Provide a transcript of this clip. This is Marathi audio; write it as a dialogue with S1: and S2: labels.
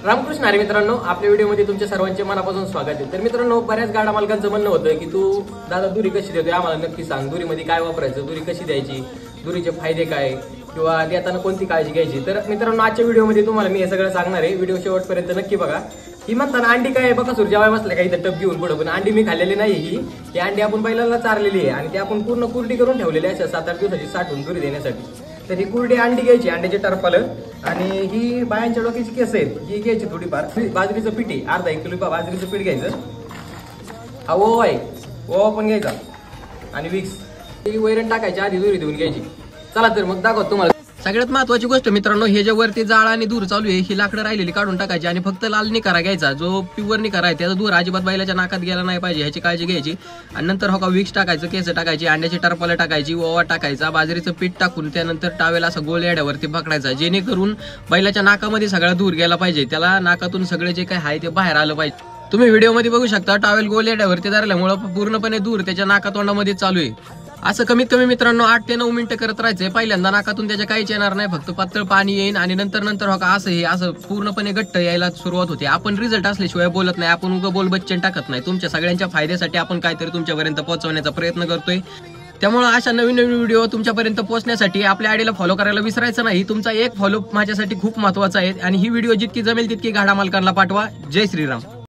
S1: रामकृष्ण हरी मित्रांनो, आपल्या व्हिडिओमध्ये तुमच्या सर्वांचे मनापासून स्वागत आहे। तर मित्रांनो, बऱ्याच गाडा मालकांचं म्हणणं होतं की तू दादा दुरी कशी देतोय, आम्हाला नक्की सांग, दुरीमध्ये काय वापरायचं, दुरी कशी द्यायची, दुरीचे फायदे काय किंवा देताना कोणती काळजी घ्यायची। तर मित्रांनो, आजच्या व्हिडिओमध्ये तुम्हाला मी हे सगळं सांगणार आहे। व्हिडिओ शेवटपर्यंत नक्की बघा। ही म्हणताना अंडी काय बघा, जेवाय बसल्या काही टप घेऊन पुढे, पण अंडी मी खाल्लेली नाही। ही अंडी आपण बैलाला चारलेली आहे आणि ती आपण पूर्ण कुरडी करून ठेवलेली आहे 7-8 दिवसाची साठवून दुरी देण्यासाठी। तर ही कुरडी अंडी घ्यायची, अंड्याचे टरपालं, आणि ही बायांच्या डोक्याची केस आहेत ही घ्यायची थोडीफार। बाजरीचं पीठ आहे, अर्धा 1 किलो बाजरीचं पीठ घ्यायचं। हा ओवा आहे, ओवा पण घ्यायचा आणि विक्स। ही वैरण टाकायची, आधी दुरी देऊन घ्यायची। चला तर मग दाखवतो तुम्हाला। सगळ्यात महत्वाची गोष्ट मित्रांनो, हे जे वरती जाळ आणि दूर चालू आहे, ही लाकडं राहिलेली काढून टाकायची आणि फक्त लाल निकारा घ्यायचा। जो प्युअर निकारा आहे त्याचा दूर अजिबात बैलाच्या नाकात गेला नाही पाहिजे, ह्याची काळजी घ्यायची। आणि नंतर हो का विक्स टाकायचं, केस टाकायची, अंड्याची टरपालं टाकायची, ओवा टाकायचा, बाजरीचं पीठ टाकून त्यानंतर टावेल असं गोल याड्यावरती पकडायचा, जेणेकरून बैलाच्या नाकामध्ये सगळा दूर गेला पाहिजे, त्याला नाकातून सगळे जे काय आहे ते बाहेर आलं पाहिजे। तुम्ही व्हिडिओमध्ये बघू शकता, टावेल गोल याड्यावरती धरल्यामुळे पूर्णपणे दूर त्याच्या नाकातोंडामध्ये चालू आहे। असं कमीत कमी मित्रांनो 8 ते 9 मिनिटं करत राहायचंय। पहिल्यांदा नाकातून त्याच्या काहीच येणार नाही, फक्त पातळ पाणी येईल आणि नंतर हो का असं पूर्णपणे घट्ट यायला सुरुवात होते। आपण रिझल्ट असल्याशिवाय बोलत नाही, आपण उगा बोल बच्चन टाकत नाही। तुमच्या सगळ्यांच्या फायद्यासाठी आपण काहीतरी तुमच्यापर्यंत पोहोचवण्याचा प्रयत्न करतोय। त्यामुळे अशा नवीन व्हिडिओ तुमच्यापर्यंत पोहोचण्यासाठी आपल्या आयडीला फॉलो करायला विसरायचं नाही। तुमचा एक फॉलो माझ्यासाठी खूप महत्त्वाचा आहे आणि ही व्हिडिओ जितकी जमेल तितकी गाडा मालकांना पाठवा। जय श्रीराम।